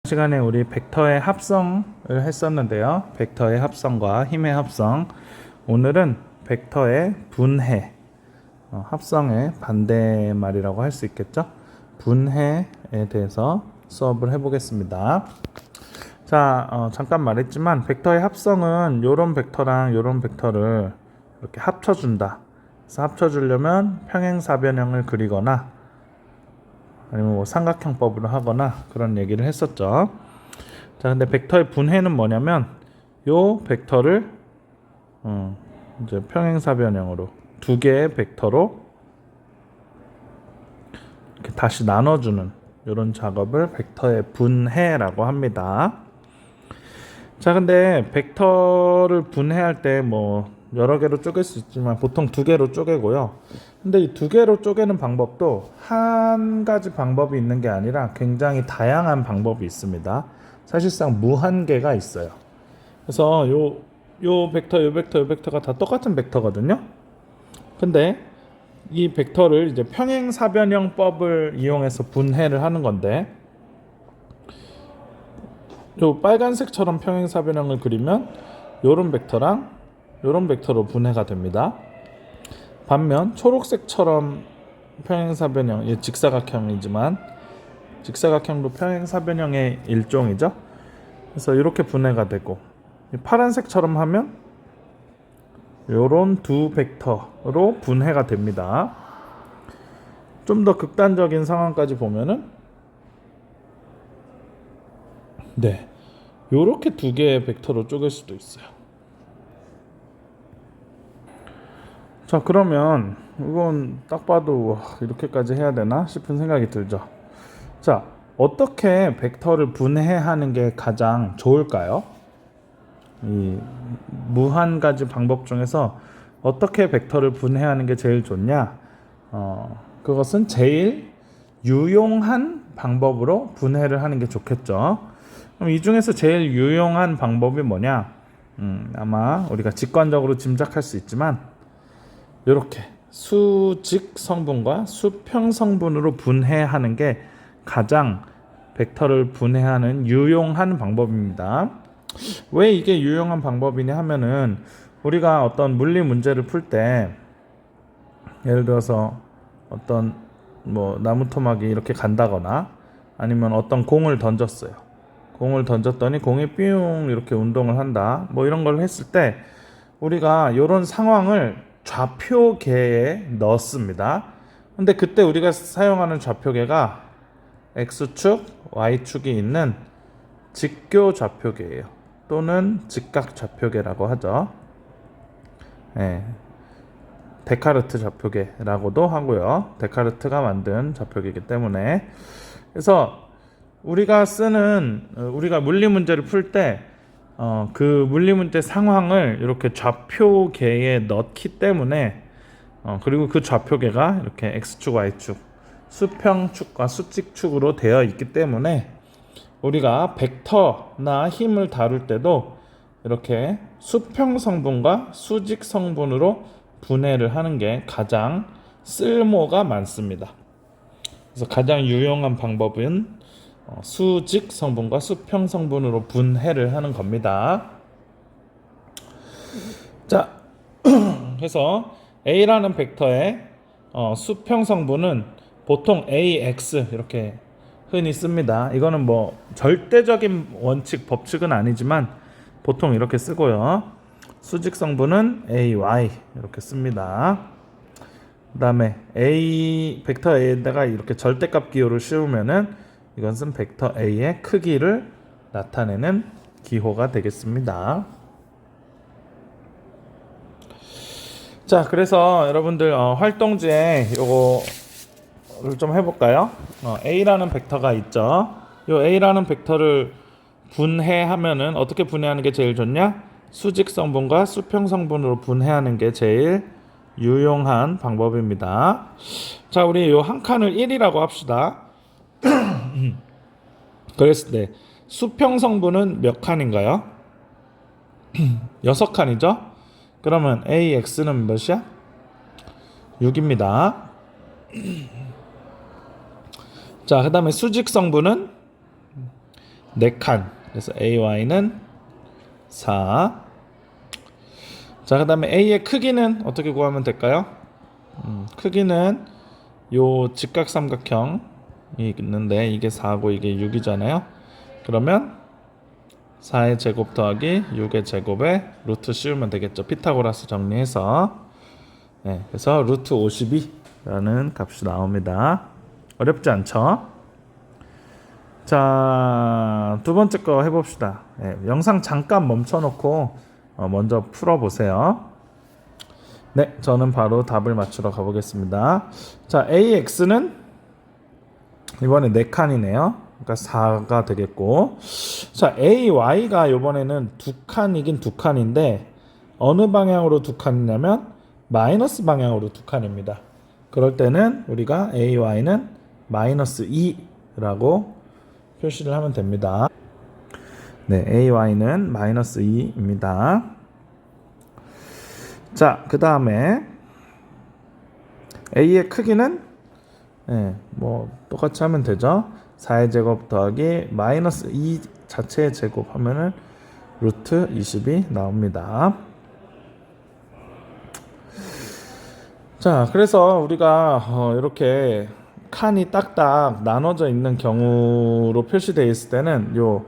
시간에 우리 벡터의 합성을 했었는데요. 벡터의 합성과 힘의 합성. 오늘은 벡터의 분해, 합성의 반대말이라고 할 수 있겠죠. 분해에 대해서 수업을 해보겠습니다. 자, 잠깐 말했지만 벡터의 합성은 요런 벡터랑 요런 벡터를 이렇게 합쳐준다. 그래서 합쳐주려면 평행사변형을 그리거나 아니면 뭐 삼각형법으로 하거나 그런 얘기를 했었죠. 자, 근데 벡터의 분해는 뭐냐면 요 벡터를 이제 평행사변형으로 두 개의 벡터로 이렇게 다시 나눠주는 이런 작업을 벡터의 분해라고 합니다. 자, 근데 벡터를 분해할 때 뭐 여러 개로 쪼갤 수 있지만 보통 두 개로 쪼개고요. 근데 이 두 개로 쪼개는 방법도 한 가지 방법이 있는 게 아니라 굉장히 다양한 방법이 있습니다. 사실상 무한 개가 있어요. 그래서 요 벡터, 요 벡터, 요 벡터가 다 똑같은 벡터거든요. 근데 이 벡터를 이제 평행사변형법을 이용해서 분해를 하는 건데, 요 빨간색처럼 평행사변형을 그리면 요런 벡터랑 요런 벡터로 분해가 됩니다. 반면 초록색처럼 평행사변형, 직사각형이지만 직사각형도 평행사변형의 일종이죠. 그래서 이렇게 분해가 되고, 파란색처럼 하면 요런 두 벡터로 분해가 됩니다. 좀 더 극단적인 상황까지 보면은 요렇게 두 개의 벡터로 쪼갤 수도 있어요. 자, 그러면 이건 딱 봐도 이렇게까지 해야 되나 싶은 생각이 들죠. 자, 어떻게 벡터를 분해하는 게 가장 좋을까요? 이 무한 가지 방법 중에서 어떻게 벡터를 분해하는 게 제일 좋냐? 그것은 제일 유용한 방법으로 분해를 하는 게 좋겠죠. 그럼 이 중에서 제일 유용한 방법이 뭐냐? 아마 우리가 직관적으로 짐작할 수 있지만 이렇게 수직 성분과 수평 성분으로 분해하는 게 가장 벡터를 분해하는 유용한 방법입니다. 왜 이게 유용한 방법이냐 하면은 우리가 어떤 물리 문제를 풀 때 예를 들어서 어떤 뭐 나무 토막이 이렇게 간다거나 아니면 어떤 공을 던졌어요. 공을 던졌더니 공이 뿅 이렇게 운동을 한다. 뭐 이런 걸 했을 때 우리가 이런 상황을 좌표계에 넣습니다. 근데 그때 우리가 사용하는 좌표계가 X축, Y축이 있는 직교 좌표계예요. 또는 직각 좌표계라고 하죠. 데카르트 좌표계라고도 하고요. 데카르트가 만든 좌표계이기 때문에. 그래서 우리가 물리 문제를 풀 때 그 물리 문제 상황을 이렇게 좌표계에 넣기 때문에 그리고 그 좌표계가 이렇게 X축, Y축, 수평축과 수직축으로 되어 있기 때문에 우리가 벡터나 힘을 다룰 때도 이렇게 수평 성분과 수직 성분으로 분해를 하는 게 가장 쓸모가 많습니다. 그래서 가장 유용한 방법은 수직 성분과 수평 성분으로 분해를 하는 겁니다. 자, 그래서 A라는 벡터의 수평 성분은 보통 AX 이렇게 흔히 씁니다. 이거는 뭐 절대적인 원칙, 법칙은 아니지만 보통 이렇게 쓰고요. 수직 성분은 AY 이렇게 씁니다. 그 다음에 벡터 A에다가 이렇게 절대값 기호를 씌우면은 이것은 벡터 A의 크기를 나타내는 기호가 되겠습니다. 자, 그래서 여러분들 활동지에 요거를 좀 해볼까요? A라는 벡터가 있죠. 요 A라는 벡터를 분해하면은 어떻게 분해하는 게 제일 좋냐? 수직 성분과 수평 성분으로 분해하는 게 제일 유용한 방법입니다. 자, 우리 요 한 칸을 1이라고 합시다. 그랬을 때 수평 성분은 몇 칸인가요? 6칸이죠? 그러면 AX는 몇이야? 6입니다. 자, 그 다음에 수직 성분은 4칸. 그래서 AY는 4. 자, 그 다음에 A의 크기는 어떻게 구하면 될까요? 크기는 요 직각삼각형이 있는데 이게 4고 이게 6이잖아요. 그러면 4의 제곱 더하기 6의 제곱에 루트 씌우면 되겠죠. 피타고라스 정리해서. 네, 그래서 루트 52라는 값이 나옵니다. 어렵지 않죠? 자, 두 번째 거 해봅시다. 네, 영상 잠깐 멈춰놓고 먼저 풀어보세요. 네, 저는 바로 답을 맞추러 가보겠습니다. 자, AX는 이번에 4칸이네요. 그러니까 4가 되겠고, 자, AY가 이번에는 2칸이긴 2칸인데 어느 방향으로 2칸이냐면 마이너스 방향으로 2칸입니다. 그럴 때는 우리가 AY는 마이너스 2라고 표시를 하면 됩니다. 네, AY는 마이너스 2입니다. 자, 그 다음에 A의 크기는 뭐 똑같이 하면 되죠. 4의 제곱 더하기 마이너스 2 자체의 제곱 하면은 루트 20이 나옵니다. 자, 그래서 우리가 이렇게 칸이 딱딱 나눠져 있는 경우로 표시되어 있을 때는 요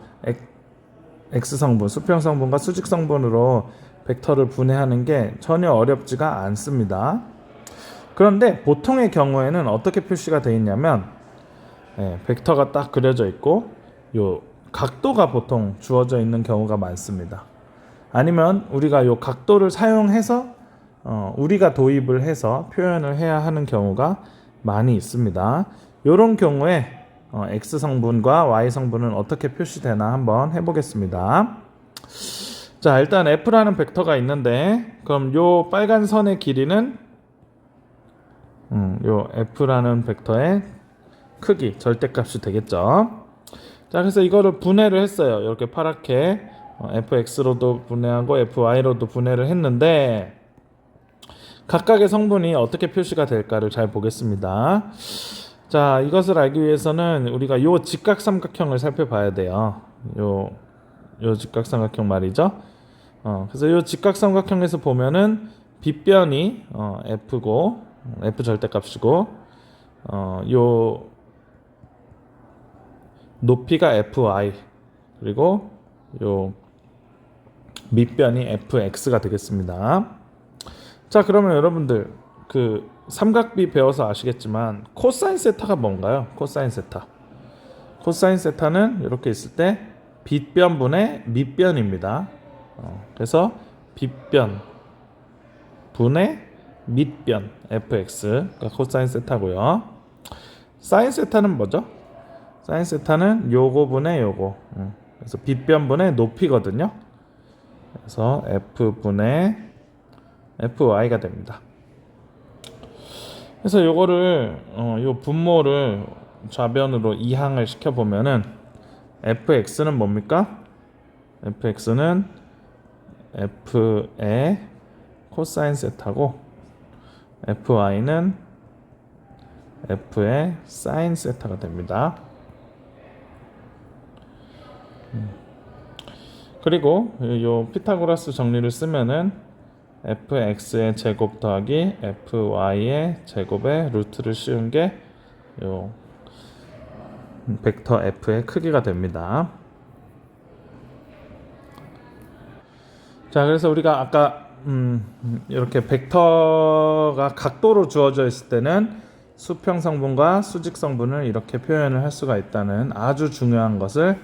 X성분, 수평성분과 수직성분으로 벡터를 분해하는 게 전혀 어렵지가 않습니다. 그런데 보통의 경우에는 어떻게 표시가 되어 있냐면 벡터가 딱 그려져 있고 요 각도가 보통 주어져 있는 경우가 많습니다. 아니면 우리가 요 각도를 사용해서 우리가 도입을 해서 표현을 해야 하는 경우가 많이 있습니다. 이런 경우에 X성분과 Y성분은 어떻게 표시되나 한번 해보겠습니다. 자, 일단 F라는 벡터가 있는데 그럼 요 빨간 선의 길이는 요 F라는 벡터의 크기, 절대값이 되겠죠. 자, 그래서 이거를 분해를 했어요. 이렇게 파랗게 fx로도 분해하고 fy로도 분해를 했는데 각각의 성분이 어떻게 표시가 될까를 잘 보겠습니다. 자, 이것을 알기 위해서는 우리가 요 직각삼각형을 살펴봐야 돼요. 요 직각삼각형 말이죠. 그래서 요 직각삼각형에서 보면은 빗변이 f고 f 절대값이고 요 높이가 fy 그리고 요 밑변이 fx가 되겠습니다. 자, 그러면 여러분들 그 삼각비 배워서 아시겠지만 코사인 세타가 뭔가요? 코사인 세타. 코사인 세타는 이렇게 있을 때 빗변분의 밑변입니다. 그래서 빗변 분의 밑변 fx가 코사인 세타고요. 사인 세타는 뭐죠? 사인 세타는 요거 분의 요거. 그래서 빗변분의 높이거든요. 그래서 f분의 fy가 됩니다. 그래서 요거를 요 분모를 좌변으로 이항을 시켜 보면은 fx는 뭡니까? fx는 f의 코사인 세타고 fy는 f의 사인 세타가 됩니다. 그리고 요 피타고라스 정리를 쓰면은 fx의 제곱 더하기 fy의 제곱에 루트를 씌운 게 요 벡터 f의 크기가 됩니다. 자, 그래서 우리가 아까 이렇게 벡터가 각도로 주어져 있을 때는 수평성분과 수직성분을 이렇게 표현을 할 수가 있다는 아주 중요한 것을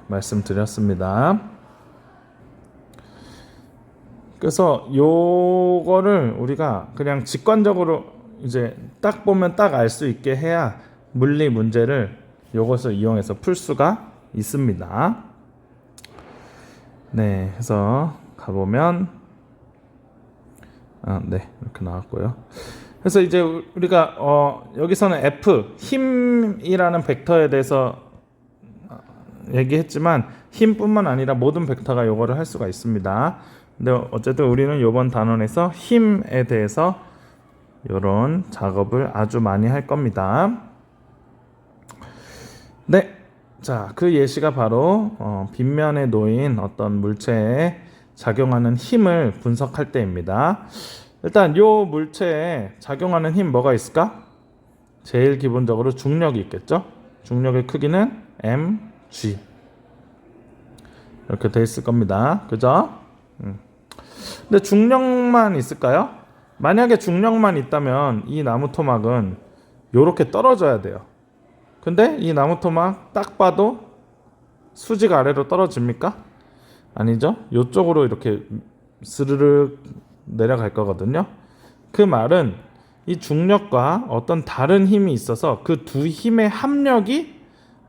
말씀드렸습니다. 그래서 요거를 우리가 그냥 직관적으로 이제 딱 보면 딱 알 수 있게 해야 물리 문제를 요것을 이용해서 풀 수가 있습니다. 네, 해서 가보면 이렇게 나왔고요. 그래서 이제 우리가 여기서는 F 힘이라는 벡터에 대해서 얘기했지만 힘뿐만 아니라 모든 벡터가 요거를 할 수가 있습니다. 근데 어쨌든 우리는 요번 단원에서 힘에 대해서 요런 작업을 아주 많이 할 겁니다. 네, 자, 그 예시가 바로 빗면에 놓인 어떤 물체에 작용하는 힘을 분석할 때입니다. 일단 요 물체에 작용하는 힘 뭐가 있을까? 제일 기본적으로 중력이 있겠죠? 중력의 크기는 mg 이렇게 돼 있을 겁니다. 그죠? 근데 중력만 있을까요? 만약에 중력만 있다면 이 나무 토막은 요렇게 떨어져야 돼요. 근데 이 나무 토막 딱 봐도 수직 아래로 떨어집니까? 아니죠? 요쪽으로 이렇게 스르륵 내려갈 거거든요. 그 말은 이 중력과 어떤 다른 힘이 있어서 그 두 힘의 합력이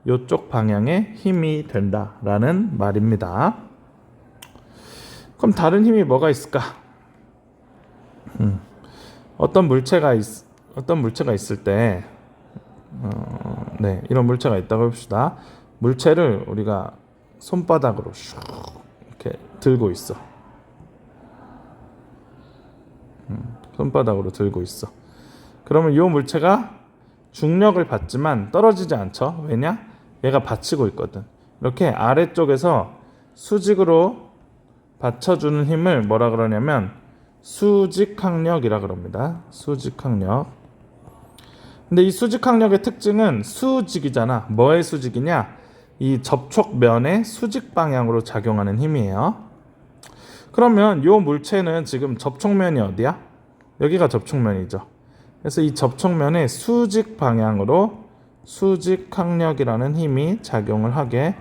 요쪽 방향의 힘이 된다라는 말입니다. 그럼 다른 힘이 뭐가 있을까? 어떤 물체가 있을 때 네, 이런 물체가 있다고 해봅시다. 물체를 우리가 손바닥으로 슉 이렇게 들고 있어. 손바닥으로 들고 있어. 그러면 이 물체가 중력을 받지만 떨어지지 않죠. 왜냐? 얘가 받치고 있거든. 이렇게 아래쪽에서 수직으로 받쳐주는 힘을 뭐라 그러냐면 수직항력이라 그럽니다. 수직항력. 근데 이 수직항력의 특징은 수직이잖아. 뭐의 수직이냐? 이 접촉면의 수직 방향으로 작용하는 힘이에요. 그러면 이 물체는 지금 접촉면이 어디야? 여기가 접촉면이죠. 그래서 이 접촉면의 수직 방향으로 수직항력이라는 힘이 작용을 하게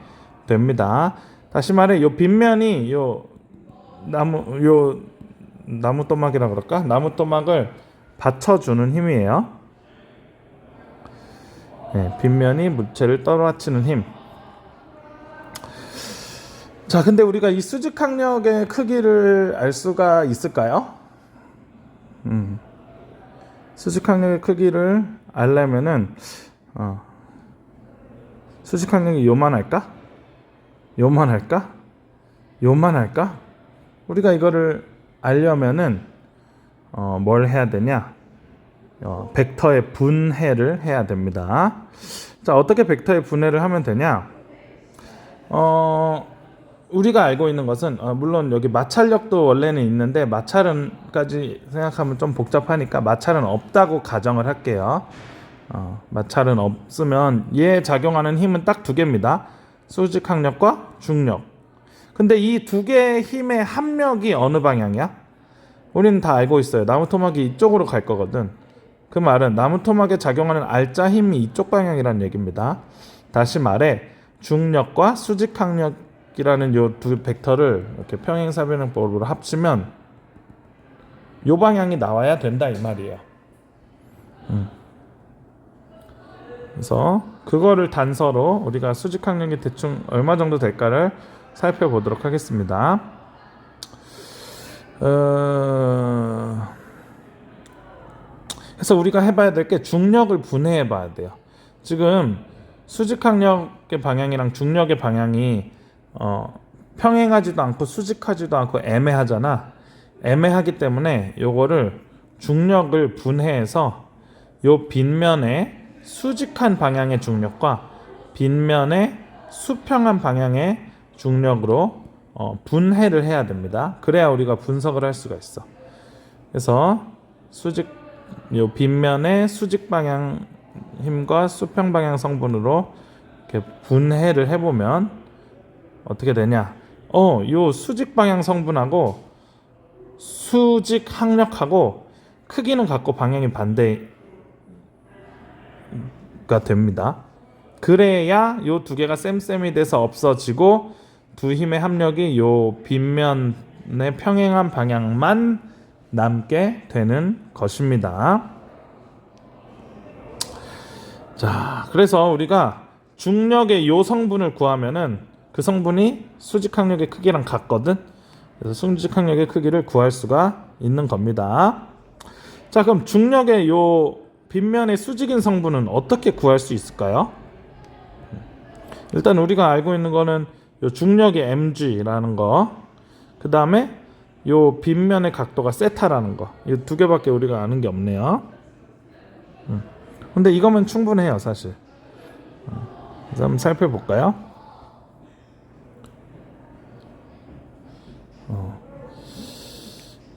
됩니다. 다시 말해, 요 빗면이 요 나무 토막이라 그럴까? 나무 토막을 받쳐주는 힘이에요. 네, 빗면이 물체를 떨어뜨리는 힘. 자, 근데 우리가 이 수직항력의 크기를 알 수가 있을까요? 수직항력의 크기를 알려면은 수직항력이 요만할까? 요만할까? 요만할까? 우리가 이거를 알려면은 뭘 해야 되냐? 벡터의 분해를 해야 됩니다. 자, 어떻게 벡터의 분해를 하면 되냐? 우리가 알고 있는 것은 물론 여기 마찰력도 원래는 있는데 마찰은까지 생각하면 좀 복잡하니까 마찰은 없다고 가정을 할게요. 마찰은 없으면 얘에 작용하는 힘은 딱 두 개입니다. 수직항력과 중력. 근데 이 두 개의 힘의 합력이 어느 방향이야? 우리는 다 알고 있어요. 나무 토막이 이쪽으로 갈 거거든. 그 말은 나무 토막에 작용하는 알짜 힘이 이쪽 방향이라는 얘기입니다. 다시 말해 중력과 수직항력이라는 요 두 벡터를 이렇게 평행사변형법으로 합치면 요 방향이 나와야 된다 이 말이에요. 그래서 그거를 단서로 우리가 수직항력이 대충 얼마 정도 될까를 살펴보도록 하겠습니다. 그래서 우리가 해봐야 될 게 중력을 분해해 봐야 돼요. 지금 수직항력의 방향이랑 중력의 방향이 평행하지도 않고 수직하지도 않고 애매하잖아. 애매하기 때문에 요거를 중력을 분해해서 요 빗면의 수직한 방향의 중력과 빗면의 수평한 방향의 중력으로 분해를 해야 됩니다. 그래야 우리가 분석을 할 수가 있어. 그래서 요 빗면의 수직 방향 힘과 수평 방향 성분으로 이렇게 분해를 해보면 어떻게 되냐? 요 수직 방향 성분하고 수직 항력하고 크기는 같고 방향이 반대가 됩니다. 그래야 요 두 개가 쌤쌤이 돼서 없어지고 두 힘의 합력이 요 빗면의 평행한 방향만 남게 되는 것입니다. 자, 그래서 우리가 중력의 요 성분을 구하면은 그 성분이 수직항력의 크기랑 같거든. 그래서 수직항력의 크기를 구할 수가 있는 겁니다. 자, 그럼 중력의 요 빗면의 수직인 성분은 어떻게 구할 수 있을까요? 일단 우리가 알고 있는 거는 요 중력의 mg라는 거, 그 다음에 요 빗면의 각도가 세타라는 거, 이 두 개밖에 우리가 아는 게 없네요. 근데 이거면 충분해요, 사실. 한번 살펴볼까요?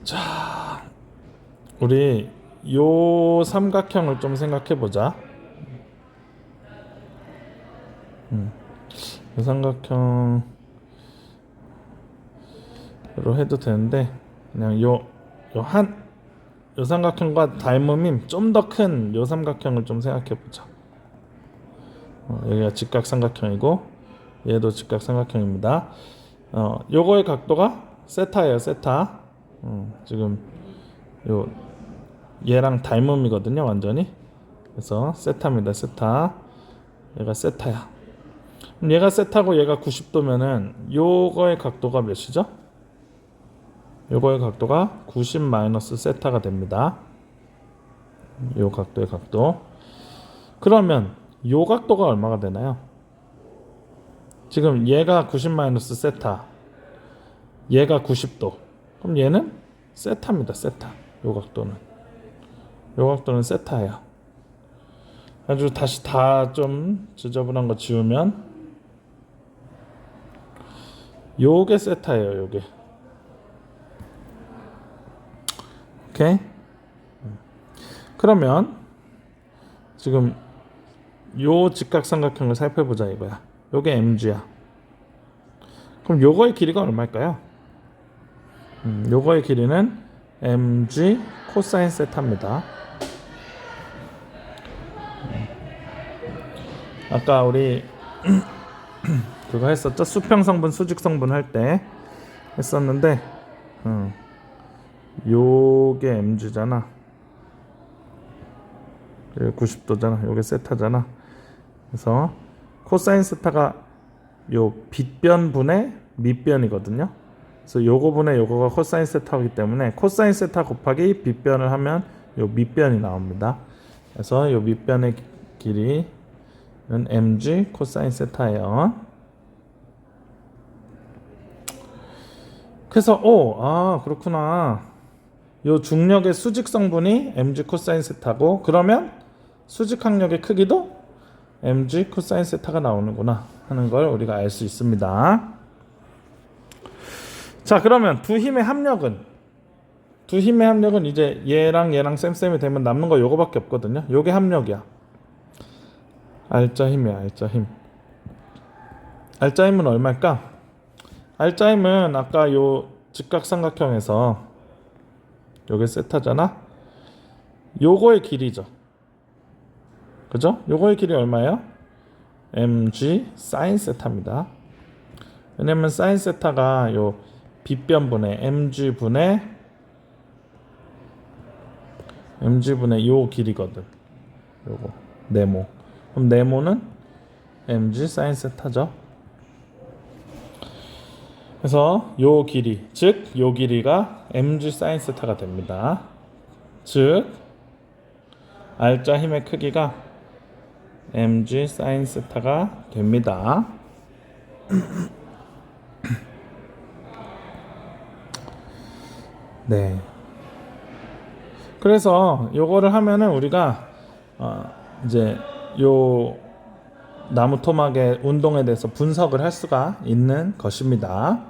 자, 우리 요 삼각형을 좀 생각해 보자. 요 삼각형으로 해도 되는데 그냥 요 삼각형과 닮음인 좀 더 큰 요 삼각형을 좀 생각해 보자. 여기가 직각삼각형이고 얘도 직각삼각형입니다. 요거의 각도가 세타예요, 세타. 지금 요 얘랑 닮음이거든요, 완전히. 그래서 세타입니다, 세타. 얘가 세타야. 그럼 얘가 세타고 얘가 90도면은 요거의 각도가 몇이죠? 요거의 각도가 90 마이너스 세타가 됩니다. 요 각도의 각도. 그러면 요 각도가 얼마가 되나요? 지금 얘가 90 마이너스 세타, 얘가 90도. 그럼 얘는 세타입니다, 세타. 요 각도는 세타예요. 아주 다시 다 좀 지저분한 거 지우면 요게 세타예요, 요게. 오케이? 그러면 지금 요 직각삼각형을 살펴보자 이거야. 요게 MG야. 그럼 요거의 길이가 얼마일까요? 요거의 길이는 MG 코사인 세타입니다. 아까 우리 그거 했었죠? 수평성분, 수직성분 할 때 했었는데 요게 MG잖아. 90도잖아. 요게 세타잖아. 그래서 코사인 세타가 요 빗변분의 밑변이거든요. 그래서 요거 분의 요거가 코사인 세타이기 때문에 코사인 세타 곱하기 빗변을 하면 요 밑변이 나옵니다. 그래서 요 밑변의 길이는 mg 코사인 세타예요. 그래서 그렇구나. 요 중력의 수직 성분이 mg 코사인 세타고 그러면 수직 항력의 크기도 mg 코사인 세타가 나오는구나 하는 걸 우리가 알 수 있습니다. 자, 그러면 두 힘의 합력은 이제 얘랑 쌤쌤이 되면 남는 거 요거밖에 없거든요. 요게 합력이야. 알짜 힘이야, 알짜 힘. 알짜 힘은 얼마일까? 알짜 힘은 아까 요 직각삼각형에서 요게 세타잖아. 요거의 길이죠. 그죠? 요거의 길이 얼마예요? mg 사인 세타입니다. 왜냐면 사인 세타가 요 빗변분의 mg분의 요 길이거든. 요거 네모. 그럼 네모는 mg 사인 세타죠. 그래서 요 길이, 즉 요 길이가 mg 사인 세타가 됩니다. 즉 알짜 힘의 크기가 mg 사인 세타가 됩니다. 네. 그래서 요거를 하면은 우리가 이제 요 나무 토막의 운동에 대해서 분석을 할 수가 있는 것입니다.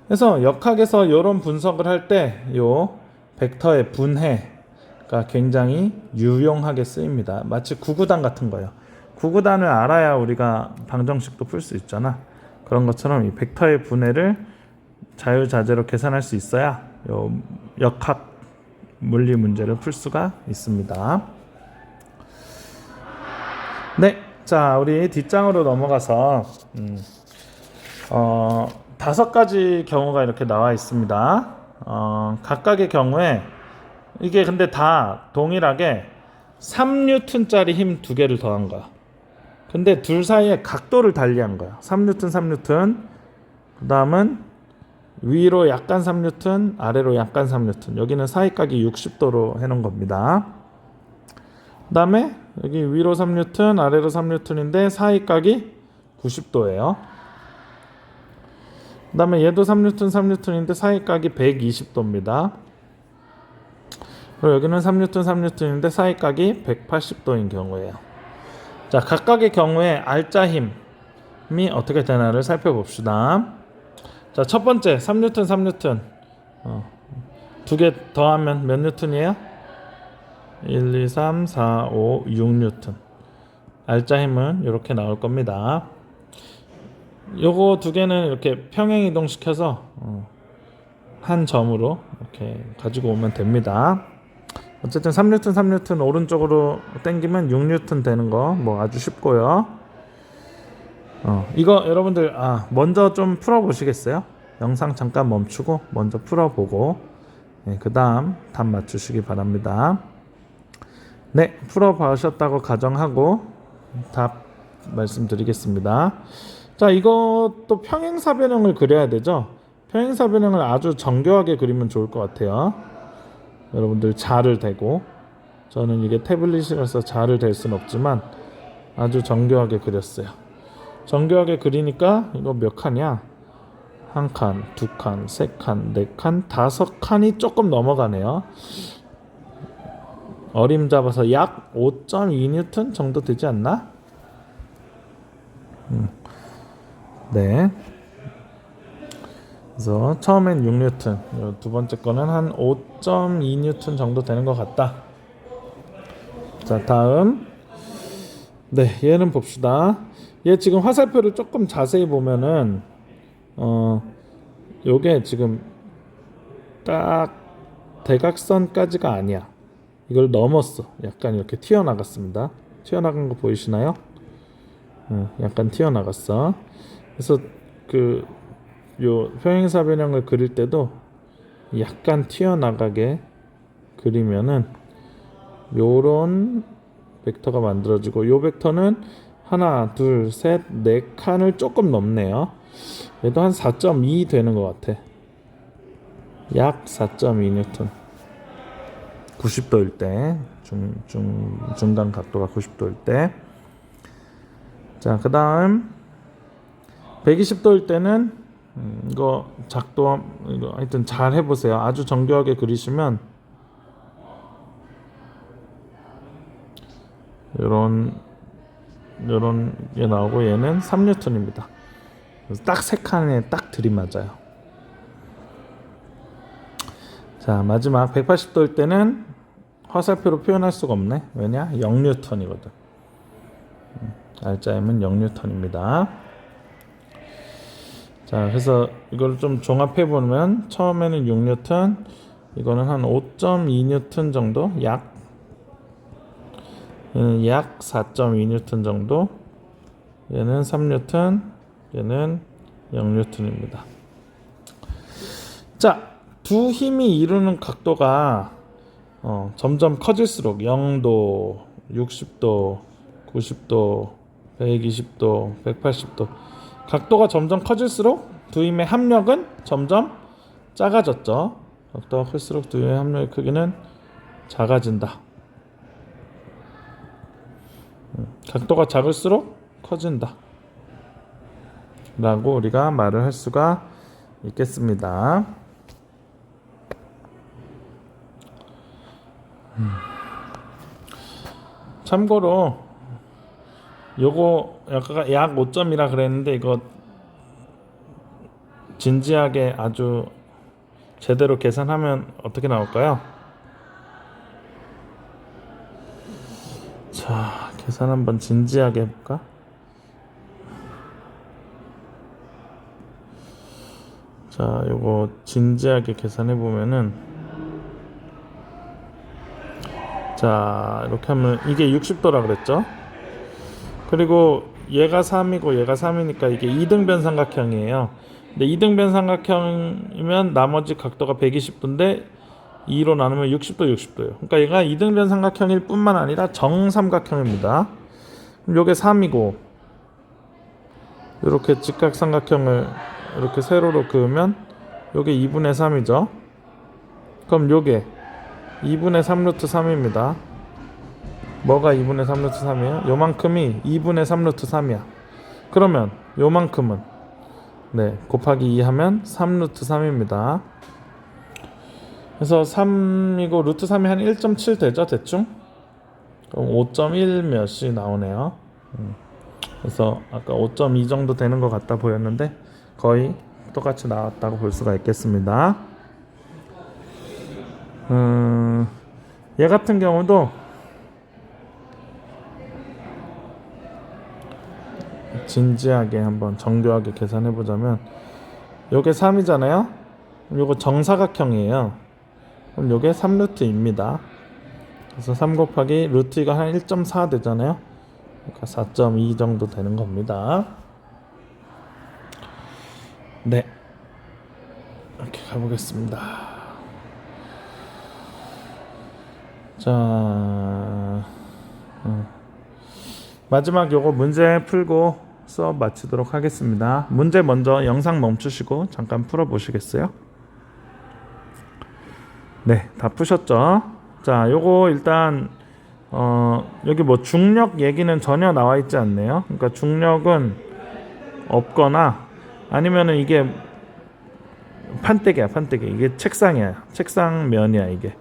그래서 역학에서 이런 분석을 할 때 요 벡터의 분해가 굉장히 유용하게 쓰입니다. 마치 구구단 같은 거예요. 구구단을 알아야 우리가 방정식도 풀 수 있잖아. 그런 것처럼 이 벡터의 분해를 자유자재로 계산할 수 있어야 요 역학 물리 문제를 풀 수가 있습니다. 네, 자 우리 뒷장으로 넘어가서 5가지 경우가 이렇게 나와 있습니다. 각각의 경우에 이게 근데 다 동일하게 3N짜리 힘 2개를 더한 거야. 근데 둘 사이의 각도를 달리한 거야. 3N, 그 다음은 위로 약간 3N, 아래로 약간 3N. 여기는 사이각이 60도로 해놓은 겁니다. 그 다음에 여기 위로 3N, 아래로 3N인데 사이각이 90도예요. 그 다음에 얘도 3N인데 사이각이 120도입니다. 그리고 여기는 3N인데 사이각이 180도인 경우예요. 자, 각각의 경우에 알짜 힘이 어떻게 되나를 살펴봅시다. 자, 첫 번째 3뉴턴 3뉴턴 두 개 더하면 몇 뉴턴이에요? 1, 2, 3, 4, 5, 6뉴턴. 알짜 힘은 이렇게 나올 겁니다. 요거 두 개는 이렇게 평행 이동시켜서 한 점으로 이렇게 가지고 오면 됩니다. 어쨌든 3뉴턴 3뉴턴 오른쪽으로 당기면 6뉴턴 되는 거 뭐 아주 쉽고요. 이거 여러분들 먼저 좀 풀어 보시겠어요? 영상 잠깐 멈추고 먼저 풀어 보고 그 다음 답 맞추시기 바랍니다. 네, 풀어 보셨다고 가정하고 답 말씀드리겠습니다. 자, 이것도 평행사변형을 그려야 되죠. 평행사변형을 아주 정교하게 그리면 좋을 것 같아요. 여러분들 자를 대고, 저는 이게 태블릿이라서 자를 댈 수는 없지만 아주 정교하게 그렸어요. 정교하게 그리니까 이거 몇 칸이야? 한 칸, 두 칸, 세 칸, 네 칸, 다섯 칸이 조금 넘어가네요. 어림잡아서 약 5.2뉴턴 정도 되지 않나? 네. 그래서 처음엔 6뉴턴, 두 번째 거는 한 5.2뉴턴 정도 되는 것 같다. 자, 다음. 네, 얘는 봅시다. 얘 지금 화살표를 조금 자세히 보면은 요게 지금 딱 대각선까지가 아니야. 이걸 넘었어. 약간 이렇게 튀어나갔습니다. 튀어나간 거 보이시나요? 약간 튀어나갔어. 그래서 요 평행사변형을 그릴 때도 약간 튀어나가게 그리면은 요런 벡터가 만들어지고, 요 벡터는 하나, 둘, 셋, 네 칸을 조금 넘네요. 얘도 한 4.2 되는 것 같아. 약 4.2뉴턴. 90도일 때, 중간 각도가 90도일 때. 자, 그 다음 120도일 때는 이거 작도 이거 하여튼 잘 해보세요. 아주 정교하게 그리시면 요런 게 나오고, 얘는 3뉴턴입니다. 딱 세 칸에 딱 들이맞아요. 자, 마지막 180도일 때는 화살표로 표현할 수가 없네. 왜냐? 0뉴턴이거든. 알짜임은 0뉴턴입니다. 자, 그래서 이걸 좀 종합해 보면 처음에는 6뉴턴, 이거는 한 5.2뉴턴 정도, 얘는 약 4.2뉴턴 정도, 얘는 3뉴턴, 얘는 0뉴턴입니다. 자, 두 힘이 이루는 각도가 점점 커질수록 0도, 60도, 90도, 120도, 180도 각도가 점점 커질수록 두 힘의 합력은 점점 작아졌죠. 각도가 클수록 두 힘의 합력의 크기는 작아진다. 각도가 작을수록 커진다 라고 우리가 말을 할 수가 있겠습니다. 참고로 요거 약 5점이라 그랬는데, 이거 진지하게 아주 제대로 계산하면 어떻게 나올까요? 자, 계산 한번 진지하게 해볼까? 자, 요거 진지하게 계산해 보면은, 자, 이렇게 하면 이게 60도라 그랬죠? 그리고 얘가 3이고 얘가 3이니까 이게 2등변 삼각형이에요. 근데 2등변 삼각형이면 나머지 각도가 120도인데 2로 나누면 60도 60도예요. 그러니까 얘가 2등변 삼각형일 뿐만 아니라 정삼각형입니다. 그럼 요게 3이고, 이렇게 직각삼각형을 이렇게 세로로 그으면 요게 2분의 3이죠. 그럼 요게 2분의 3루트 3입니다. 뭐가 2분의 3루트 3이에요? 요만큼이 2분의 3루트 3이야. 그러면 요만큼은 곱하기 2 하면 3루트 3입니다. 그래서 3이고 루트 3이 한 1.7 되죠, 대충? 그럼 5.1 몇이 나오네요. 그래서 아까 5.2 정도 되는 것 같다 보였는데 거의 똑같이 나왔다고 볼 수가 있겠습니다. 얘 같은 경우도 진지하게 한번 정교하게 계산해 보자면 요게 3이잖아요. 요거 정사각형이에요. 그럼 요게 3루트입니다. 그래서 3 곱하기 루트 2가 한 1.4 되잖아요. 그러니까 4.2 정도 되는 겁니다. 네, 이렇게 가보겠습니다. 자, 마지막 요거 문제 풀고 수업 마치도록 하겠습니다. 문제 먼저 영상 멈추시고 잠깐 풀어보시겠어요? 네, 다 푸셨죠? 자, 요거 일단 여기 뭐 중력 얘기는 전혀 나와 있지 않네요. 그러니까 중력은 없거나 아니면은 이게 판때기야, 판때기. 이게 책상이야, 책상면이야 이게.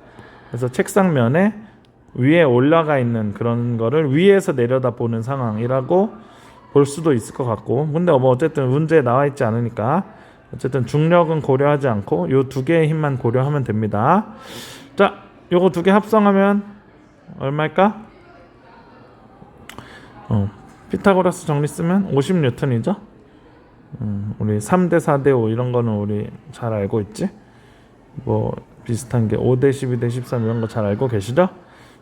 그래서 책상면에 위에 올라가 있는 그런 거를 위에서 내려다 보는 상황이라고 볼 수도 있을 것 같고, 근데 뭐 어쨌든 문제에 나와 있지 않으니까 어쨌든 중력은 고려하지 않고 요 두 개의 힘만 고려하면 됩니다. 자, 요거 두 개 합성하면 얼마일까? 피타고라스 정리 쓰면 50뉴턴이죠. 우리 3대 4대 5 이런 거는 우리 잘 알고 있지? 뭐 비슷한 게 5대 12대 13 이런 거 잘 알고 계시죠?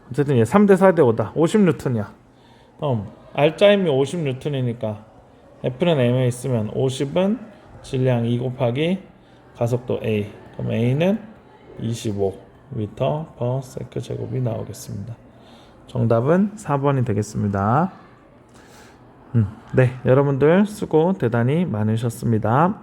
어쨌든 얘 3대 4대 5다. 50뉴턴이야. R자임이 50뉴턴이니까 F는 M에 있으면 50은 질량 2 곱하기 가속도 A. 그럼 A는 25 미터 per 세컨 제곱이 나오겠습니다. 정답은 4번이 되겠습니다. 네, 여러분들 수고 대단히 많으셨습니다.